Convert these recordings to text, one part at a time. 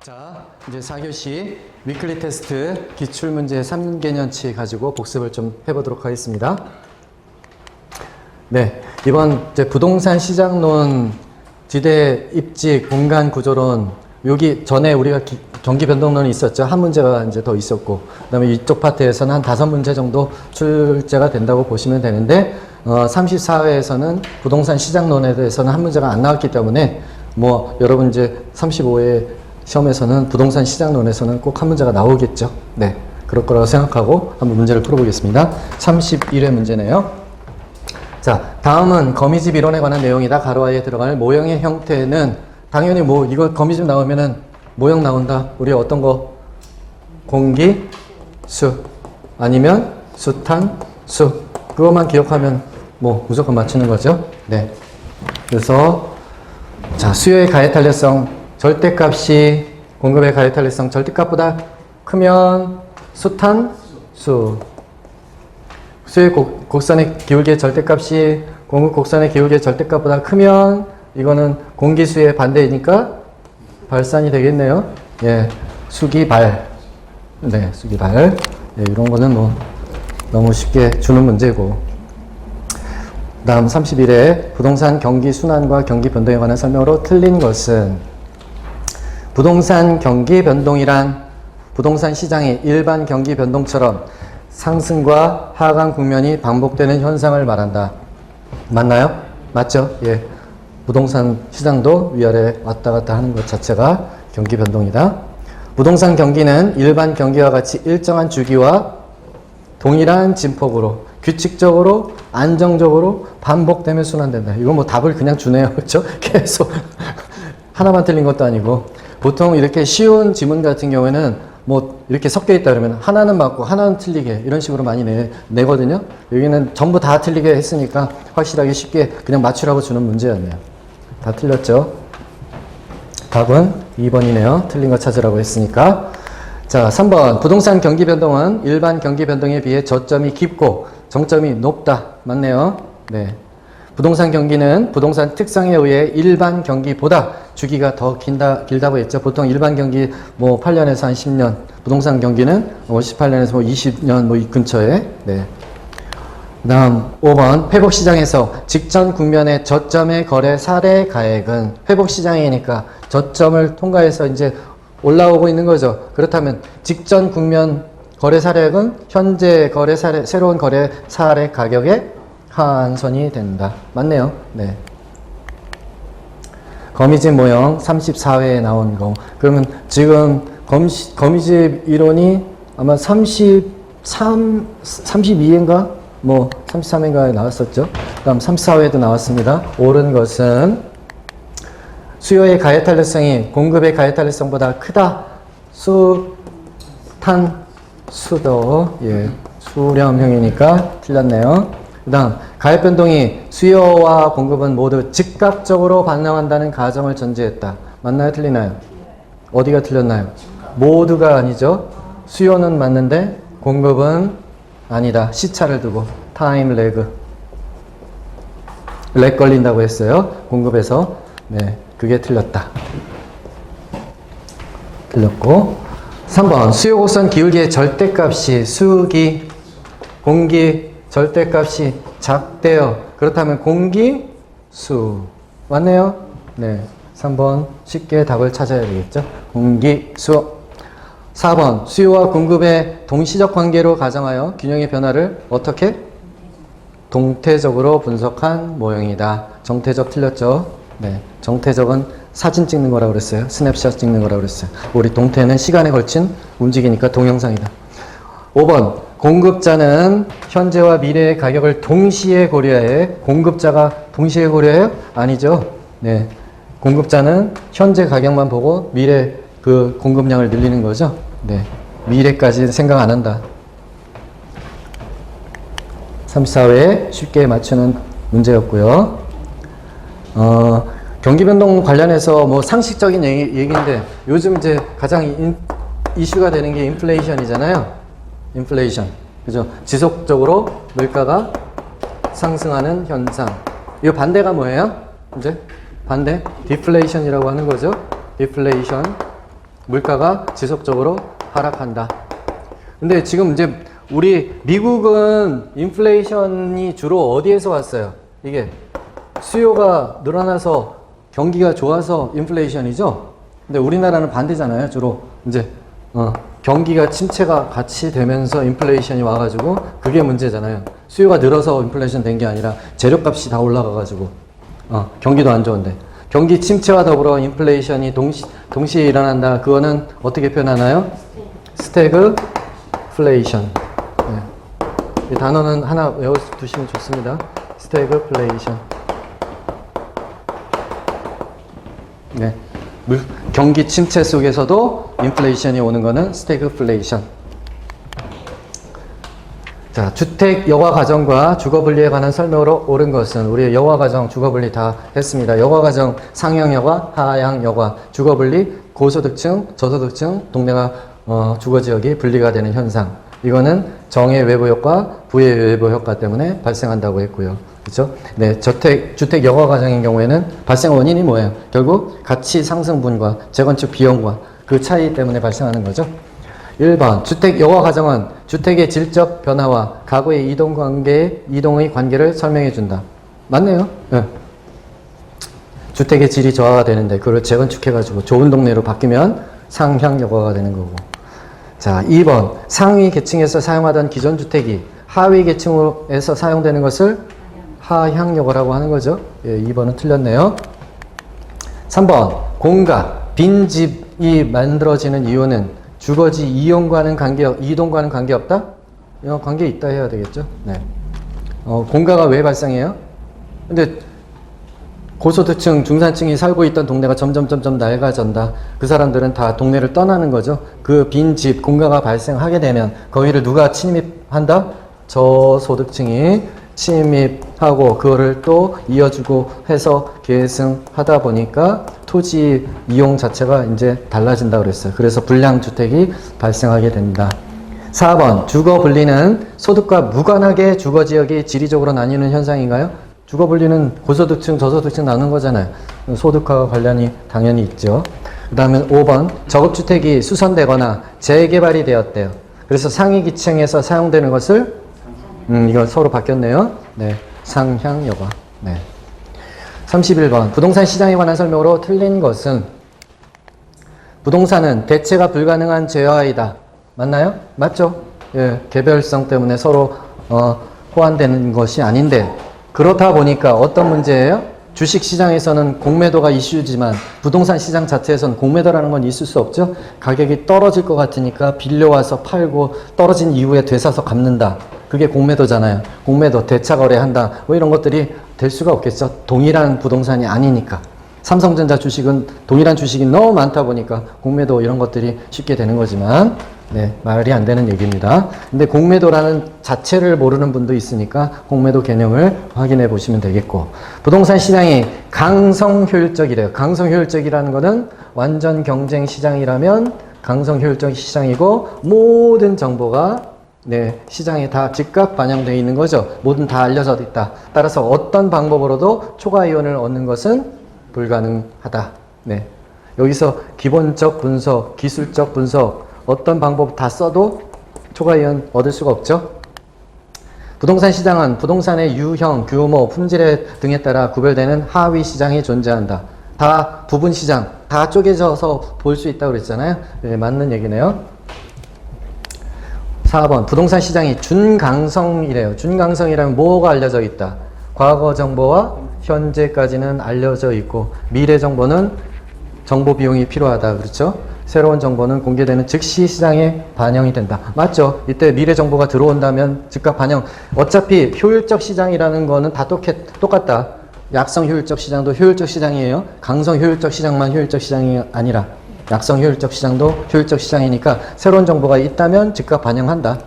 자, 이제 4교시 위클리 테스트 기출문제 3개년치 가지고 복습을 좀 해보도록 하겠습니다. 네, 이번 이제 부동산 시장론, 지대 입지, 공간 구조론, 여기 전에 우리가 경기 변동론이 있었죠. 한 문제가 이제 더 있었고, 그 다음에 이쪽 파트에서는 한 5문제 정도 출제가 된다고 보시면 되는데, 34회에서는 부동산 시장론에 대해서는 한 문제가 안 나왔기 때문에, 뭐, 여러분 이제 35회 시험에서는 부동산 시장론에서는 꼭 한 문제가 나오겠죠. 네, 그럴 거라고 생각하고 한번 문제를 풀어보겠습니다. 31회 문제네요. 자, 다음은 거미집 이론에 관한 내용이다. 가로하에 들어갈 모형의 형태는 당연히 뭐 이거 거미집 나오면은 모형 나온다. 우리 어떤 거? 공기, 수 아니면 수탄, 수 그것만 기억하면 뭐 무조건 맞추는 거죠. 네. 그래서 자, 수요의 가해 탄력성 절대값이 공급의 가해 탄력성 절대값보다 크면 수탄, 수. 수의 곡선의 기울기의 절대값이 공급 곡선의 기울기의 절대값보다 크면 이거는 공기수의 반대이니까 발산이 되겠네요. 예, 수기발. 네, 수기발. 예, 이런 거는 뭐 너무 쉽게 주는 문제고. 다음 31회 부동산 경기 순환과 경기 변동에 관한 설명으로 틀린 것은 부동산 경기 변동이란 부동산 시장의 일반 경기 변동처럼 상승과 하강 국면이 반복되는 현상을 말한다. 맞나요? 맞죠? 예. 부동산 시장도 위아래 왔다 갔다 하는 것 자체가 경기 변동이다. 부동산 경기는 일반 경기와 같이 일정한 주기와 동일한 진폭으로 규칙적으로 안정적으로 반복되며 순환된다. 이거 뭐 답을 그냥 주네요. 그렇죠? 계속 하나만 틀린 것도 아니고 보통 이렇게 쉬운 지문 같은 경우에는 뭐 이렇게 섞여 있다 그러면 하나는 맞고 하나는 틀리게 이런 식으로 많이 내거든요. 여기는 전부 다 틀리게 했으니까 확실하게 쉽게 그냥 맞추라고 주는 문제였네요. 다 틀렸죠? 답은 2번이네요. 틀린 거 찾으라고 했으니까. 자, 3번. 부동산 경기 변동은 일반 경기 변동에 비해 저점이 깊고 정점이 높다. 맞네요. 네. 부동산 경기는 부동산 특성에 의해 일반 경기보다 주기가 더 길다고 했죠. 보통 일반 경기 뭐 8년에서 한 10년, 부동산 경기는 18년에서 뭐 20년 뭐 이 근처에. 네. 다음 5번 회복시장에서 직전 국면의 저점의 거래 사례 가액은 회복시장이니까 저점을 통과해서 이제 올라오고 있는 거죠. 그렇다면 직전 국면 거래 사례액은 현재 거래 사례, 새로운 거래 사례 가격의 하한선이 된다. 맞네요. 네. 거미집 모형 34회에 나온 거. 그러면 지금 거미집 이론이 아마 32회인가? 뭐 33회인가에 나왔었죠. 그다음 34회도 나왔습니다. 옳은 것은 수요의 가해 탄력성이 공급의 가해 탄력성보다 크다. 수탄, 수도. 예. 수렴형이니까 틀렸네요. 그 다음 가해 변동이 수요와 공급은 모두 즉각적으로 반응한다는 가정을 전제했다. 맞나요? 틀리나요? 어디가 틀렸나요? 모두가 아니죠. 수요는 맞는데 공급은 아니다. 시차를 두고 타임 레그 렉 걸린다고 했어요. 공급에서. 네, 그게 틀렸다. 틀렸고 3번 수요 곡선 기울기의 절대값이 수기 공기 절대값이 작대요. 그렇다면 공기, 수. 맞네요? 네. 3번 쉽게 답을 찾아야 되겠죠? 공기, 수. 4번 수요와 공급의 동시적 관계로 가정하여 균형의 변화를 어떻게? 동태적으로 분석한 모형이다. 정태적 틀렸죠? 네. 정태적은 사진 찍는 거라고 그랬어요. 스냅샷 찍는 거라고 그랬어요. 우리 동태는 시간에 걸친 움직이니까 동영상이다. 5번 공급자는 현재와 미래의 가격을 동시에 고려해. 공급자가 동시에 고려해요? 아니죠. 네. 공급자는 현재 가격만 보고 미래 그 공급량을 늘리는 거죠. 네. 미래까지 생각 안 한다. 34회에 쉽게 맞추는 문제였고요. 경기 변동 관련해서 뭐 상식적인 얘기인데 요즘 이제 가장 이슈가 되는 게 인플레이션이잖아요. 인플레이션. 그죠? 지속적으로 물가가 상승하는 현상. 이 반대가 뭐예요? 이제 반대? 디플레이션이라고 하는 거죠. 디플레이션. 물가가 지속적으로 하락한다. 근데 지금 이제 우리 미국은 인플레이션이 주로 어디에서 왔어요? 이게 수요가 늘어나서 경기가 좋아서 인플레이션이죠? 근데 우리나라는 반대잖아요. 주로 이제 경기가 침체가 같이 되면서 인플레이션이 와가지고 그게 문제잖아요. 수요가 늘어서 인플레이션 된 게 아니라 재료값이 다 올라가가지고 경기도 안 좋은데 경기 침체와 더불어 인플레이션이 동시에 일어난다. 그거는 어떻게 표현하나요? 스태그플레이션. 네. 이 단어는 하나 외워두시면 좋습니다. 스태그플레이션. 네. 경기 침체 속에서도 인플레이션이 오는 거는 스태그플레이션. 자, 주택 여가 가정과 주거 분리에 관한 설명으로 옳은 것은 우리 여가 가정 주거 분리 다 했습니다. 여가 가정 상향 여가, 하향 여가, 주거 분리, 고소득층, 저소득층, 동네가 주거 지역이 분리가 되는 현상. 이거는 정의 외부 효과, 부의 외부 효과 때문에 발생한다고 했고요. 그렇죠? 네, 주택 여가 가정인 경우에는 발생 원인이 뭐예요? 결국 가치 상승분과 재건축 비용과 그 차이 때문에 발생하는 거죠. 1번 주택 여가 가정은 주택의 질적 변화와 가구의 이동의 관계를 설명해 준다. 맞네요. 네. 주택의 질이 저하가 되는데 그걸 재건축해 가지고 좋은 동네로 바뀌면 상향 여가가 되는 거고. 자, 2번 상위 계층에서 사용하던 기존 주택이 하위 계층에서 사용되는 것을 하향 여가라고 하는 거죠. 예, 2번은 틀렸네요. 3번 공가 빈집이 만들어지는 이유는 주거지 이동과는 관계없다? 관계 있다 해야 되겠죠. 네. 공가가 왜 발생해요? 근데 고소득층, 중산층이 살고 있던 동네가 점점 낡아진다. 그 사람들은 다 동네를 떠나는 거죠. 그 빈집, 공가가 발생하게 되면 거기를 누가 침입한다? 저소득층이 침입하고 그거를 또 이어주고 해서 계승하다 보니까 토지 이용 자체가 이제 달라진다고 그랬어요. 그래서 불량주택이 발생하게 된다. 4번 주거 분리는 소득과 무관하게 주거 지역이 지리적으로 나뉘는 현상인가요? 주거 분리는 고소득층, 저소득층 나눈 거잖아요. 소득과 관련이 당연히 있죠. 그 다음에 5번 저급주택이 수선되거나 재개발이 되었대요. 그래서 상위 기층에서 사용되는 것을 이거 서로 바뀌었네요. 네, 상향 여가. 네. 31번 부동산 시장에 관한 설명으로 틀린 것은 부동산은 대체가 불가능한 재화이다. 맞나요? 맞죠? 예, 개별성 때문에 서로 호환되는 것이 아닌데 그렇다 보니까 어떤 문제예요? 주식시장에서는 공매도가 이슈지만 부동산 시장 자체에서는 공매도라는 건 있을 수 없죠. 가격이 떨어질 것 같으니까 빌려와서 팔고 떨어진 이후에 되사서 갚는다. 그게 공매도잖아요. 공매도, 대차 거래한다. 뭐 이런 것들이 될 수가 없겠죠. 동일한 부동산이 아니니까. 삼성전자 주식은 동일한 주식이 너무 많다 보니까 공매도 이런 것들이 쉽게 되는 거지만 네, 말이 안 되는 얘기입니다. 근데 공매도라는 자체를 모르는 분도 있으니까 공매도 개념을 확인해 보시면 되겠고 부동산 시장이 강성효율적이래요. 강성효율적이라는 거는 완전 경쟁 시장이라면 강성효율적 시장이고 모든 정보가 네, 시장에 다 즉각 반영되어 있는 거죠. 뭐든 다 알려져 있다. 따라서 어떤 방법으로도 초과 이윤을 얻는 것은 불가능하다. 네. 여기서 기본적 분석, 기술적 분석 어떤 방법 다 써도 초과 이윤 얻을 수가 없죠. 부동산 시장은 부동산의 유형, 규모, 품질 등에 따라 구별되는 하위 시장이 존재한다. 다 부분 시장, 다 쪼개져서 볼 수 있다고 그랬잖아요. 네, 맞는 얘기네요. 4번 부동산 시장이 준강성이래요. 준강성이라면 뭐가 알려져 있다? 과거 정보와 현재까지는 알려져 있고 미래 정보는 정보 비용이 필요하다. 그렇죠? 새로운 정보는 공개되는 즉시 시장에 반영이 된다. 맞죠? 이때 미래 정보가 들어온다면 즉각 반영. 어차피 효율적 시장이라는 거는 다 똑같다. 약성 효율적 시장도 효율적 시장이에요. 강성 효율적 시장만 효율적 시장이 아니라 약성 효율적 시장도 효율적 시장이니까 새로운 정보가 있다면 즉각 반영한다.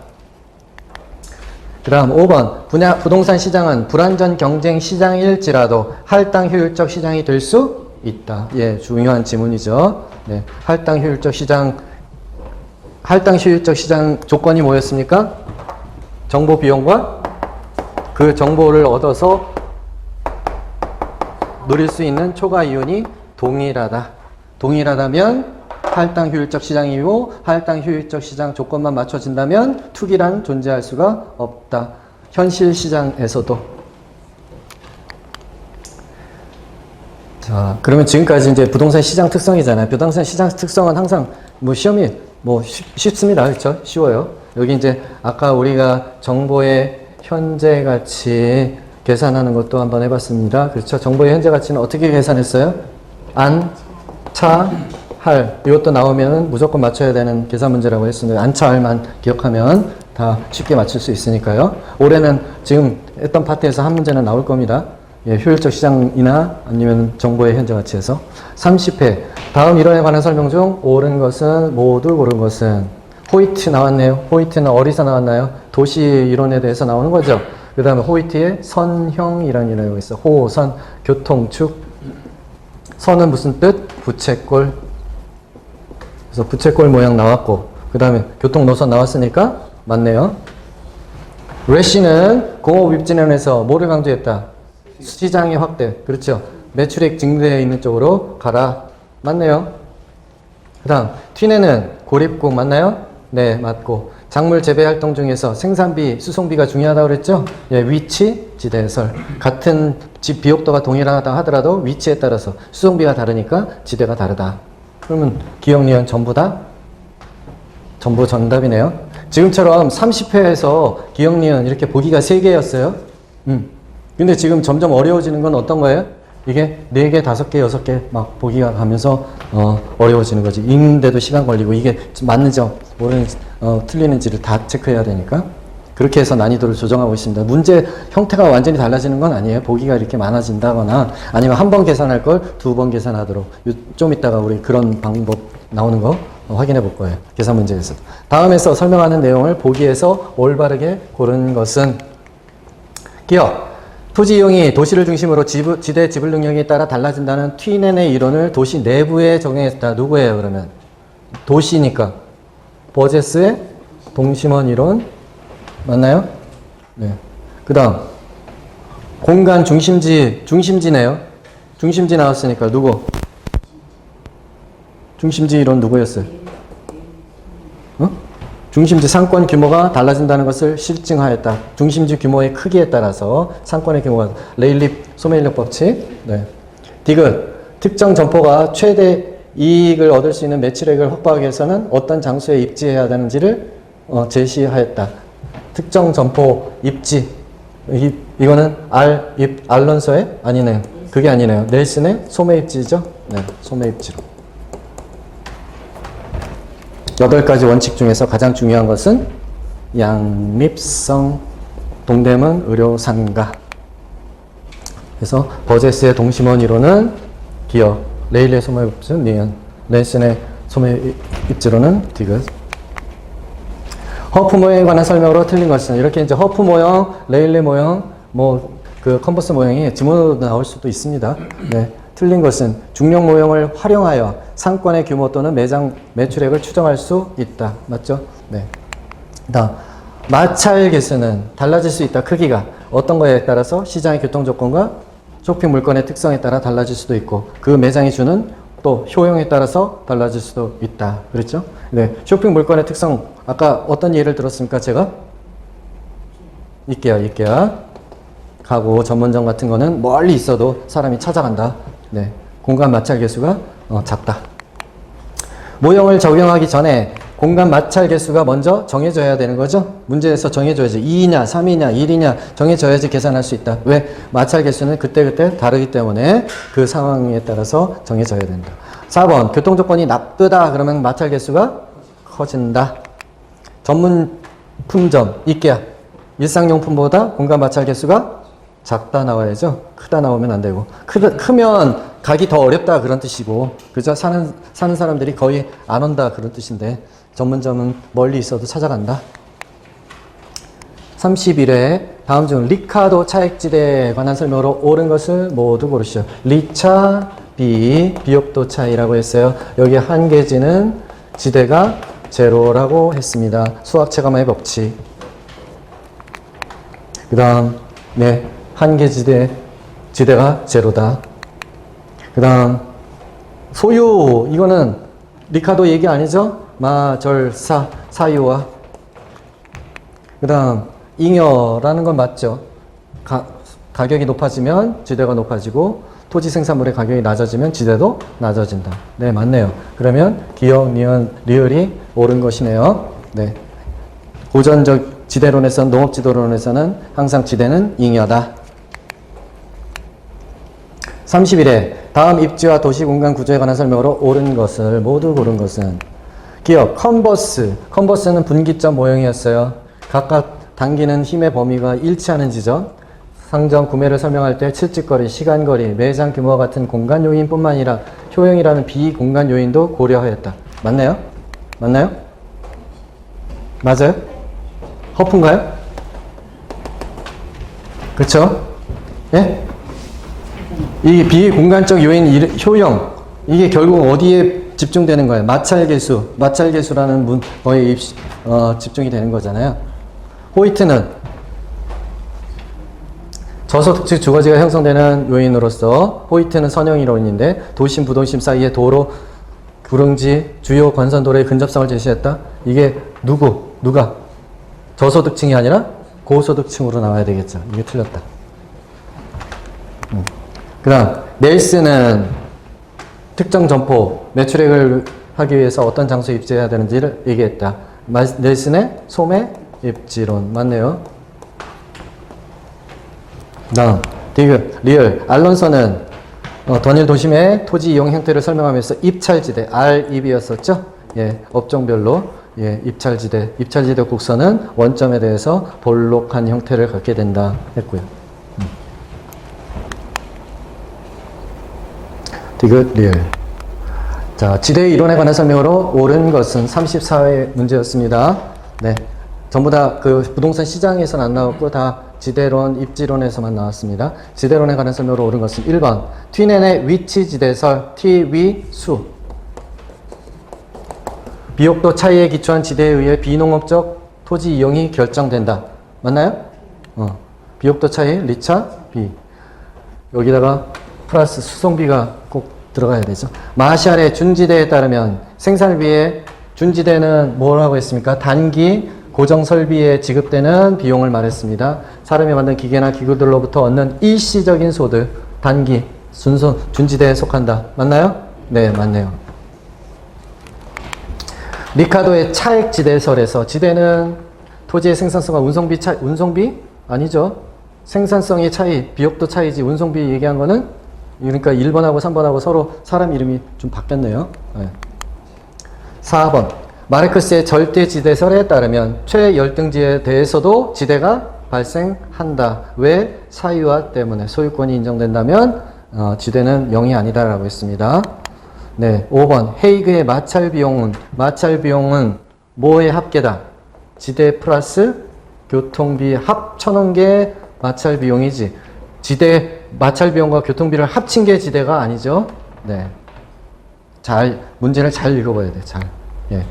그 다음 5번 부동산 시장은 불완전 경쟁 시장일지라도 할당 효율적 시장이 될 수 있다. 예, 중요한 지문이죠. 네, 할당 효율적 시장 조건이 뭐였습니까? 정보 비용과 그 정보를 얻어서 누릴 수 있는 초과 이윤이 동일하다. 동일하다면 할당 효율적 시장이고 할당 효율적 시장 조건만 맞춰진다면 투기란 존재할 수가 없다. 현실 시장에서도. 자, 그러면 지금까지 이제 부동산 시장 특성이잖아요. 부동산 시장 특성은 항상 뭐 시험이 뭐 쉽습니다. 그렇죠? 쉬워요. 여기 이제 아까 우리가 정보의 현재 가치 계산하는 것도 한번 해봤습니다. 그렇죠? 정보의 현재 가치는 어떻게 계산했어요? 안, 차, 할. 이것도 나오면 무조건 맞춰야 되는 계산 문제라고 했습니다. 안, 차, 할만 기억하면 다 쉽게 맞출 수 있으니까요. 올해는 지금 했던 파트에서 한 문제는 나올 겁니다. 예, 효율적 시장이나 아니면 정보의 현재 가치에서. 30회. 다음 이론에 관한 설명 중 옳은 것은 모두 고른 것은. 호이트 나왔네요. 호이트는 어디서 나왔나요? 도시 이론에 대해서 나오는 거죠. 그 다음에 호이트의 선형이라는 이론이 있어. 호, 선, 교통축. 선은 무슨 뜻? 부채꼴. 그래서 부채꼴 모양 나왔고, 그 다음에 교통 노선 나왔으니까 맞네요. 레시는 공업 입진론에서 뭐를 강조했다? 시장의 확대. 그렇죠. 매출액 증대되어 있는 쪽으로 가라. 맞네요. 그 다음, 튀네는 고립국 맞나요? 네, 맞고. 작물 재배 활동 중에서 생산비, 수송비가 중요하다고 그랬죠? 예, 위치, 지대 해설. 같은 집 비옥도가 동일하다 하더라도 위치에 따라서 수송비가 다르니까 지대가 다르다. 그러면 기억, 니은 전부 다? 전부 정답이네요. 지금처럼 30회에서 기억, 니은 이렇게 보기가 3개였어요. 근데 지금 점점 어려워지는 건 어떤 거예요? 이게 4개, 5개, 6개 막 보기가 가면서 어려워지는 거지. 읽는데도 시간 걸리고 이게 맞는지 모르는지 틀리는지를 다 체크해야 되니까 그렇게 해서 난이도를 조정하고 있습니다. 문제 형태가 완전히 달라지는 건 아니에요. 보기가 이렇게 많아진다거나 아니면 한 번 계산할 걸 2번 계산하도록. 좀 이따가 우리 그런 방법 나오는 거 확인해 볼 거예요. 계산 문제에서. 다음에서 설명하는 내용을 보기에서 올바르게 고른 것은 기억. 토지 이용이 도시를 중심으로 지대 지불 능력에 따라 달라진다는 튀넨의 이론을 도시 내부에 적용했다. 누구예요, 그러면? 도시니까. 버제스의 동심원 이론. 맞나요? 네. 그 다음. 공간 중심지네요. 중심지 나왔으니까 누구? 중심지 이론 누구였어요? 중심지 상권 규모가 달라진다는 것을 실증하였다. 중심지 규모의 크기에 따라서 상권의 규모가 레일립 소매인력 법칙. 네. 디귿. 특정 점포가 최대 이익을 얻을 수 있는 매출액을 확보하기 위해서는 어떤 장소에 입지해야 되는지를 제시하였다. 특정 점포 입지. 이거는 알론소의 아니네요. 그게 아니네요. 넬슨의 소매 입지죠. 네, 소매 입지로. 8가지 원칙 중에서 가장 중요한 것은 양립성, 동대문 의료상가. 그래서 버제스의 동심원 이론은 기억, 레일리의 소매 입지는 니은, 넬슨의 소매 입지로는 디귿. 허프 모형에 관한 설명으로 틀린 것은 이렇게 이제 허프 모형, 레일리 모형, 그 컨버스 모형이 지문으로 나올 수도 있습니다. 네. 틀린 것은 중력 모형을 활용하여 상권의 규모 또는 매장 매출액을 추정할 수 있다. 맞죠? 네. 다음, 마찰 개수는 달라질 수 있다. 크기가 어떤 거에 따라서 시장의 교통 조건과 쇼핑 물건의 특성에 따라 달라질 수도 있고 그 매장이 주는 또 효용에 따라서 달라질 수도 있다. 그렇죠? 네. 쇼핑 물건의 특성 아까 어떤 예를 들었습니까? 제가 이케아 가구 전문점 같은 거는 멀리 있어도 사람이 찾아간다. 네, 공간 마찰 개수가 작다. 모형을 적용하기 전에 공간 마찰 개수가 먼저 정해져야 되는 거죠. 문제에서 정해줘야지. 2이냐 3이냐 1이냐 정해져야지 계산할 수 있다. 왜? 마찰 개수는 그때그때 다르기 때문에 그 상황에 따라서 정해져야 된다. 4번 교통 조건이 나쁘다 그러면 마찰 개수가 커진다. 전문 품점 이케아 일상용품보다 공간 마찰 개수가 작다 나와야죠. 크다 나오면 안 되고 크면 가기 더 어렵다 그런 뜻이고 그죠? 사는 사람들이 거의 안 온다 그런 뜻인데 전문점은 멀리 있어도 찾아간다. 31회 다음 중 리카도 차액지대에 관한 설명으로 옳은 것을 모두 고르시오. 리차 비옥도 차이라고 했어요. 여기 한계지는 지대가 제로라고 했습니다. 수학 체감의 법칙. 그 다음 네 한계지대가 제로다. 그 다음 소유 이거는 리카도 얘기 아니죠? 마절사 사유와 그 다음 잉여라는 건 맞죠? 가격이 높아지면 지대가 높아지고 토지 생산물의 가격이 낮아지면 지대도 낮아진다. 네, 맞네요. 그러면 기역, 니은, 리을이 옳은 것이네요. 네. 고전적 지대론에서는, 농업지도론에서는 항상 지대는 잉여다. 31회 다음 입지와 도시 공간 구조에 관한 설명으로 옳은 것을 모두 고른 것은 기억, 컨버스는 분기점 모형이었어요. 각각 당기는 힘의 범위가 일치하는 지점, 상점 구매를 설명할 때 실직거리, 시간거리, 매장 규모와 같은 공간 요인뿐만 아니라 효용이라는 비공간 요인도 고려하였다. 맞나요? 맞나요? 맞아요? 허프인가요? 그쵸? 예? 이 비공간적 요인 효용, 이게 결국 어디에 집중되는 거예요? 마찰계수라는 거에 집중이 되는 거잖아요. 호이트는 저소득층 주거지가 형성되는 요인으로서 호이트는 선형 이론인데 도심 부도심 사이의 도로, 구릉지, 주요 건선도로의 근접성을 제시했다. 이게 누가? 저소득층이 아니라 고소득층으로 나와야 되겠죠. 이게 틀렸다. 그 다음 넬슨은 특정 점포 매출액을 하기 위해서 어떤 장소에 입지해야 되는지를 얘기했다. 넬슨의 소매 입지론 맞네요. 다음 디귿, 리을, 알론소는 던일 도심의 토지 이용 형태를 설명하면서 입찰지대, R입이었었죠. 예, 업종별로 입찰지대 곡선은 원점에 대해서 볼록한 형태를 갖게 된다 했고요. 디귿, 리을. 자, 지대의 이론에 관한 설명으로 옳은 것은 34회 문제였습니다. 네. 전부 다 그 부동산 시장에서는 안 나왔고 다 지대론, 입지론에서만 나왔습니다. 지대론에 관한 설명으로 옳은 것은 1번. T넨의 위치 지대설, T위 수. 비옥도 차이에 기초한 지대에 의해 비농업적 토지 이용이 결정된다. 맞나요? 비옥도 차이, 리차, 비. 여기다가 플러스 수송비가 꼭 들어가야 되죠. 마샬의 준지대에 따르면 생산비의 준지대는 뭐라고 했습니까? 단기 고정 설비에 지급되는 비용을 말했습니다. 사람이 만든 기계나 기구들로부터 얻는 일시적인 소득, 단기, 순수 준지대에 속한다. 맞나요? 네, 맞네요. 리카도의 차액지대설에서 지대는 토지의 생산성과 운송비? 아니죠. 생산성의 차이, 비옥도 차이지 운송비 얘기한 거는 그러니까 1번하고 3번하고 서로 사람 이름이 좀 바뀌었네요. 네. 4번. 마르크스의 절대지대설에 따르면 최열등지에 대해서도 지대가 발생한다. 왜? 사유화 때문에. 소유권이 인정된다면 지대는 0이 아니다라고 했습니다. 네, 5번. 헤이그의 마찰비용은 뭐의 합계다? 지대 플러스 교통비 합쳐놓은 게 마찰비용이지. 마찰비용과 교통비를 합친 게 지대가 아니죠. 네. 문제를 잘 읽어봐야 돼, 잘. 예.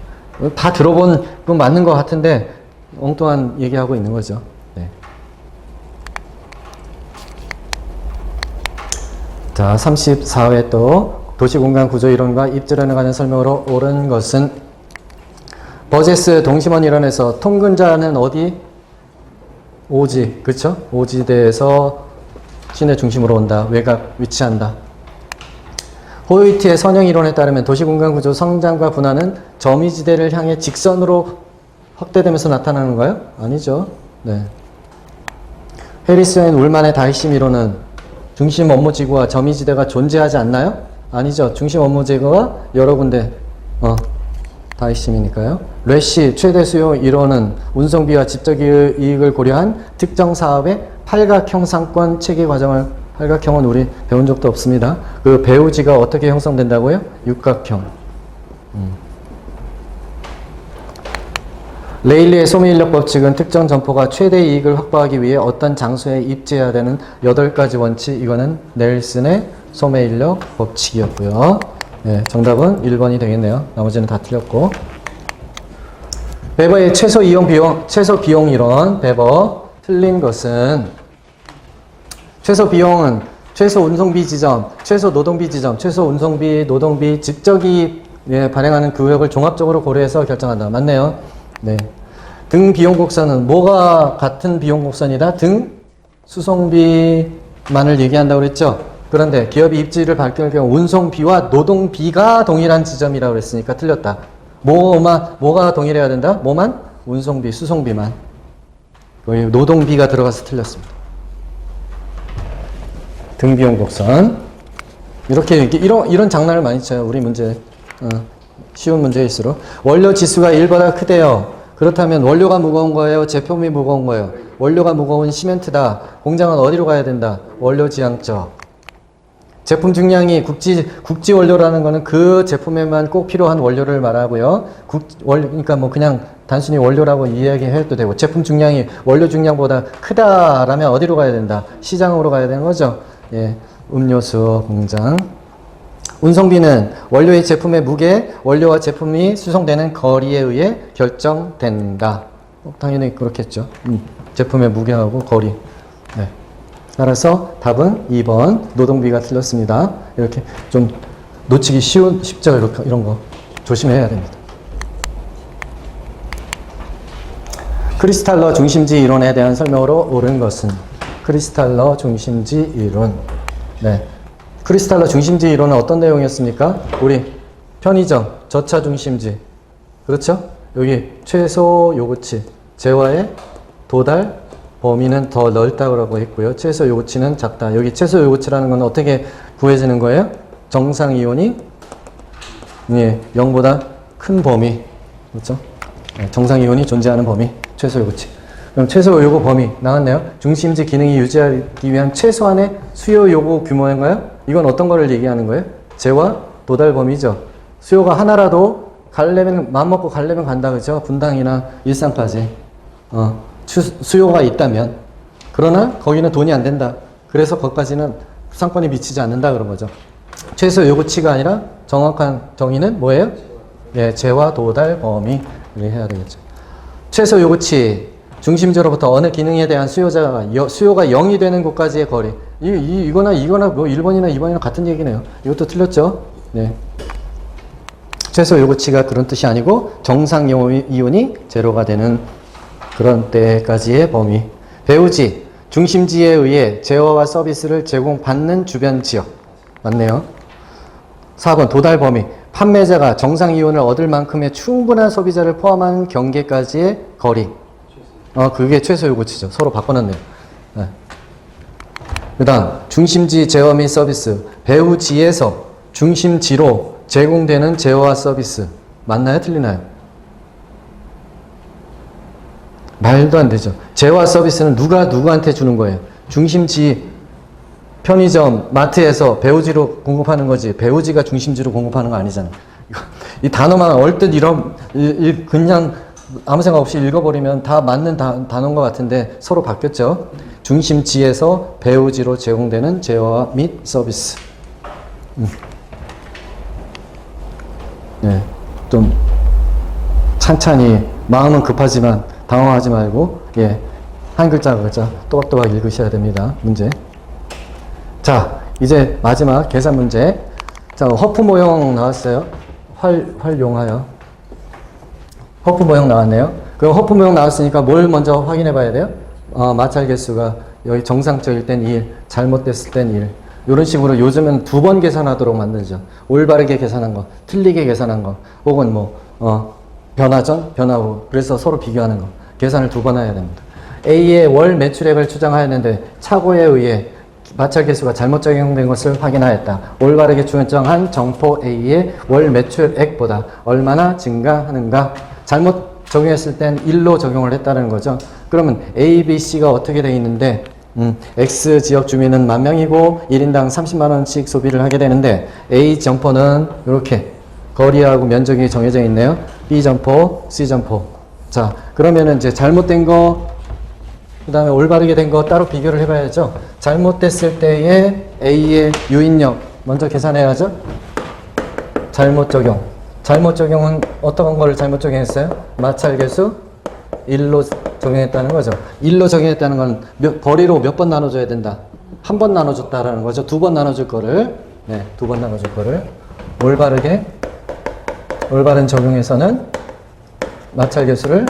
다 들어본 건 맞는 것 같은데, 엉뚱한 얘기하고 있는 거죠. 네. 자, 34회 또, 도시공간 구조 이론과 입지론에 관한 설명으로 옳은 것은, 버제스 동심원 이론에서 통근자는 어디? 오지, 그쵸? 오지대에서 시내 중심으로 온다. 외곽 위치한다. 호이트의 선형 이론에 따르면 도시공간 구조 성장과 분화는 점이지대를 향해 직선으로 확대되면서 나타나는 건가요? 아니죠. 네. 해리스 앤 울만의 다이심 이론은 중심 업무지구와 점이지대가 존재하지 않나요? 아니죠. 중심 업무지구가 여러 군데 다이심이니까요. 래시 최대 수요 이론은 운송비와 집적 이익을 고려한 특정 사업의 팔각형 상권 체계 과정을, 팔각형은 우리 배운 적도 없습니다. 그 배우지가 어떻게 형성된다고요? 육각형. 레일리의 소매인력 법칙은 특정 점포가 최대 이익을 확보하기 위해 어떤 장소에 입지해야 되는 8가지 원칙, 이거는 넬슨의 소매인력 법칙이었고요. 네, 정답은 1번이 되겠네요. 나머지는 다 틀렸고. 베버의 최소 비용 이론, 베버. 틀린 것은, 최소 비용은 최소 운송비 지점, 최소 노동비 지점, 최소 운송비, 노동비, 직접이익 예, 발행하는 구역을 종합적으로 고려해서 결정한다. 맞네요. 네. 등 비용 곡선은 뭐가 같은 비용 곡선이다? 등 수송비만을 얘기한다고 그랬죠? 그런데 기업이 입지를 밝힐 경우 운송비와 노동비가 동일한 지점이라고 그랬으니까 틀렸다. 뭐가 동일해야 된다? 뭐만? 운송비, 수송비만. 거기 노동비가 들어가서 틀렸습니다. 등 비용 곡선. 이렇게 이런 장난을 많이 쳐요. 우리 문제. 쉬운 문제일수록. 원료 지수가 1보다 크대요. 그렇다면 원료가 무거운 거예요? 제품이 무거운 거예요? 원료가 무거운 시멘트다. 공장은 어디로 가야 된다? 원료 지향적. 제품 중량이 국지 원료라는 거는 그 제품에만 꼭 필요한 원료를 말하고요. 그러니까 뭐 그냥 단순히 원료라고 이야기해도 되고, 제품 중량이 원료 중량보다 크다라면 어디로 가야 된다? 시장으로 가야 되는 거죠. 예, 음료수 공장. 운송비는 원료의 제품의 무게, 원료와 제품이 수송되는 거리에 의해 결정된다. 당연히 그렇겠죠. 제품의 무게하고 거리. 네. 따라서 답은 2번 노동비가 틀렸습니다. 이렇게 좀 놓치기 쉽죠. 이런 거 조심해야 됩니다. 크리스탈러 중심지 이론에 대한 설명으로 옳은 것은? 크리스탈러 중심지 이론. 네. 크리스탈러 중심지 이론은 어떤 내용이었습니까? 우리 편의점, 저차 중심지. 그렇죠? 여기 최소 요구치, 재화의 도달 범위는 더 넓다고 했고요. 최소 요구치는 작다. 여기 최소 요구치라는 건 어떻게 구해지는 거예요? 정상 이온이 0보다 큰 범위. 그렇죠? 정상 이온이 존재하는 범위. 최소 요구치. 그럼 최소 요구 범위 나왔네요. 중심지 기능이 유지하기 위한 최소한의 수요 요구 규모인가요? 이건 어떤 거를 얘기하는 거예요? 재화 도달 범위죠. 수요가 하나라도 맘먹고 가려면 간다. 그죠? 분당이나 일산까지. 수요가 있다면. 그러나 거기는 돈이 안 된다. 그래서 거기까지는 상권이 미치지 않는다. 그런 거죠. 최소 요구치가 아니라 정확한 정의는 뭐예요? 예, 재화 도달 범위를 해야 되겠죠. 최소 요구치, 중심지로부터 어느 기능에 대한 수요가 0이 되는 곳까지의 거리. 이거나 뭐 1번이나 2번이나 같은 얘기네요. 이것도 틀렸죠? 네. 최소 요구치가 그런 뜻이 아니고 정상 이온이 제로가 되는 그런 때까지의 범위. 배우지, 중심지에 의해 제어와 서비스를 제공받는 주변 지역. 맞네요. 4번 도달 범위. 판매자가 정상 이온을 얻을 만큼의 충분한 소비자를 포함한 경계까지의 거리. 그게 최소 요구치죠. 서로 바꿔놨네요. 네. 그 다음 중심지 제어 및 서비스. 배우지에서 중심지로 제공되는 제어와 서비스. 맞나요? 틀리나요? 말도 안 되죠. 제어와 서비스는 누가 누구한테 주는 거예요? 중심지, 편의점, 마트에서 배우지로 공급하는 거지. 배우지가 중심지로 공급하는 거 아니잖아요. 이 단어만 얼뜻 그냥 아무 생각 없이 읽어버리면 다 맞는 단어인 것 같은데 서로 바뀌었죠. 중심지에서 배우지로 제공되는 제어와 및 서비스. 네, 좀 찬찬히 마음은 급하지만 당황하지 말고 한 글자 또박또박 읽으셔야 됩니다. 문제. 자, 이제 마지막 계산 문제. 자, 허프 모형 나왔어요. 활용하여. 허프 모형 나왔네요. 그럼 허프 모형 나왔으니까 뭘 먼저 확인해 봐야 돼요? 마찰 개수가 여기 정상적일 땐 1, 잘못됐을 땐 1. 이런 식으로 요즘은 2번 계산하도록 만들죠. 올바르게 계산한 거, 틀리게 계산한 거, 혹은 변화 전, 변화 후. 그래서 서로 비교하는 거. 계산을 2번 해야 됩니다. A의 월 매출액을 추정하였는데 착오에 의해 마찰 개수가 잘못 적용된 것을 확인하였다. 올바르게 추정한 정포 A의 월 매출액보다 얼마나 증가하는가? 잘못 적용했을 땐 1로 적용을 했다는 거죠. 그러면 A, B, C가 어떻게 되어 있는데 X 지역 주민은 10,000명이고 1인당 30만 원씩 소비를 하게 되는데 A 점포는 이렇게 거리하고 면적이 정해져 있네요. B 점포, C 점포. 자, 그러면은 이제 잘못된 거, 그 다음에 올바르게 된 거 따로 비교를 해봐야죠. 잘못됐을 때의 A의 유인력 먼저 계산해야죠. 잘못 적용. 잘못 적용은 어떤 거를 잘못 적용했어요? 마찰 개수 1로 적용했다는 거죠. 1로 적용했다는 건 거리로 몇 번 나눠줘야 된다? 한 번 나눠줬다라는 거죠. 2번 나눠줄 거를, 2번 나눠줄 거를 올바르게 올바른 적용에서는 마찰 계수를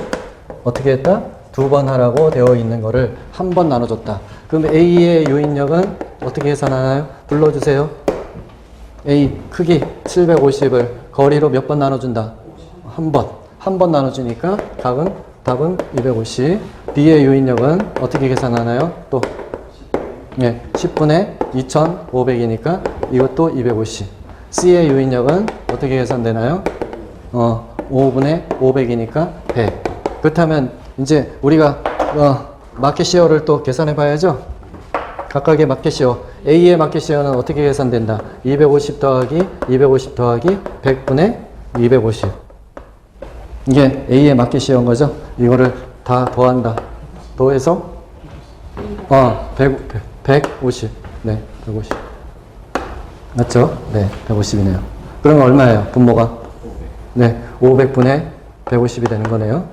어떻게 했다? 2번 하라고 되어 있는 거를 한 번 나눠줬다. 그럼 A의 요인력은 어떻게 계산하나요? 불러주세요. A 크기 750을 거리로 몇 번 나눠준다? 한 번. 한 번 나눠주니까 답은 250. B의 요인력은 어떻게 계산하나요? 또 10분의 2500이니까 이것도 250. C의 요인력은 어떻게 계산되나요? 5분의 500이니까 100. 그렇다면 이제 우리가 마켓 시어를 또 계산해 봐야죠. 각각의 마켓 시어. A의 마켓 시어는 어떻게 계산된다? 250 더하기 250 더하기 100분의 250. 이게 A의 마켓 시어인 거죠. 이거를 다 더한다. 더해서 150. 네, 150. 맞죠? 네, 150이네요. 그러면 얼마예요? 분모가? 네, 500분의 150이 되는 거네요.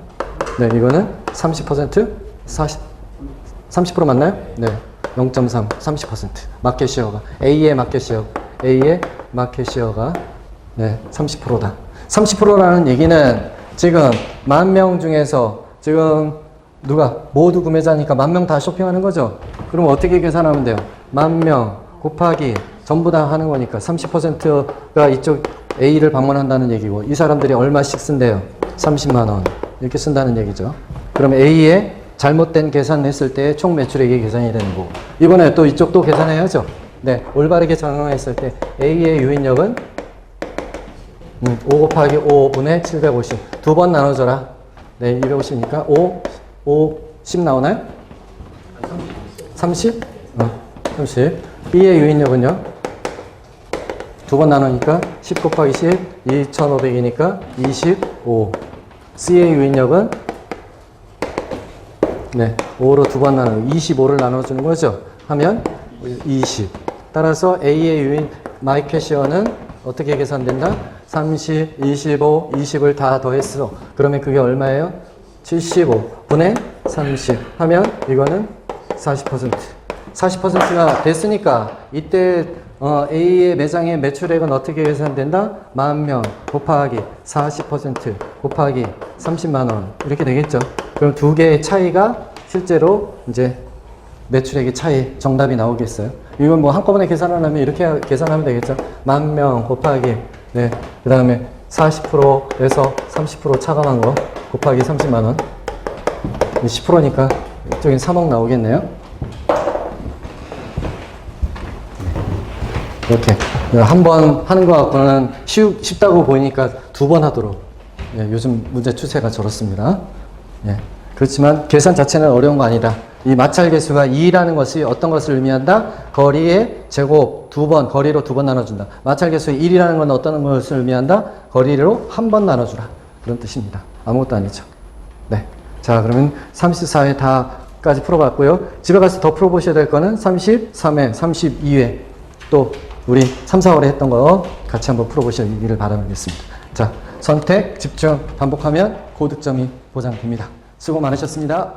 네, 이거는 30%? 30% 맞나요? 네, 0.3, 30%. 마켓 시어가. A의 마켓 시어가 네, 30%다. 30%라는 얘기는 지금 10,000명 중에서 지금 모두 구매자니까 10,000명 다 쇼핑하는 거죠? 그럼 어떻게 계산하면 돼요? 10,000명 곱하기 전부 다 하는 거니까 30%가 이쪽 A를 방문한다는 얘기고 이 사람들이 얼마씩 쓴대요? 30만 원 이렇게 쓴다는 얘기죠. 그럼 A의 잘못된 계산했을 때 총 매출액이 계산이 되는 거고 이번에 또 이쪽도 계산해야죠. 네, 올바르게 정형했을 때 A의 유인력은 5 곱하기 5분의 750 두 번 나눠줘라. 네, 250이니까 10 나오나요? 30? 30. B의 유인력은요? 두 번 나누니까 10 곱하기 10, 2500이니까 25. C의 유인력은 네, 5로 두 번 나누고 25를 나눠주는 거죠. 하면 20. 따라서 A의 유인 마켓 시어는 어떻게 계산된다? 30, 25, 20을 다 더했어. 그러면 그게 얼마예요? 75분의 30 하면 이거는 40%. 40%가 됐으니까 이때 A의 매장의 매출액은 어떻게 계산된다? 10,000명 곱하기 40% 곱하기 30만 원 이렇게 되겠죠. 그럼 두 개의 차이가 실제로 이제 매출액의 차이 정답이 나오겠어요. 이건 뭐 한꺼번에 계산을 하면 이렇게 계산하면 되겠죠. 10,000명 곱하기 네, 그 다음에 40%에서 30% 차감한 거 곱하기 30만 원 10%니까 이쪽엔 3억 나오겠네요. 이렇게 한 번 하는 것 같고는 쉽다고 보이니까 두 번 하도록 예, 요즘 문제 추세가 저렇습니다. 예, 그렇지만 계산 자체는 어려운 거 아니다. 이 마찰 계수가 2라는 것이 어떤 것을 의미한다? 거리의 제곱 거리로 두 번 나눠준다. 마찰 계수 1이라는 건 어떤 것을 의미한다? 거리로 한 번 나눠주라. 그런 뜻입니다. 아무것도 아니죠. 네. 자, 그러면 34회 다까지 풀어봤고요. 집에 가서 더 풀어보셔야 될 거는 33회, 32회 또 우리 3, 4월에 했던 거 같이 한번 풀어보시기를 바라겠습니다. 자, 선택, 집중, 반복하면 고득점이 보장됩니다. 수고 많으셨습니다.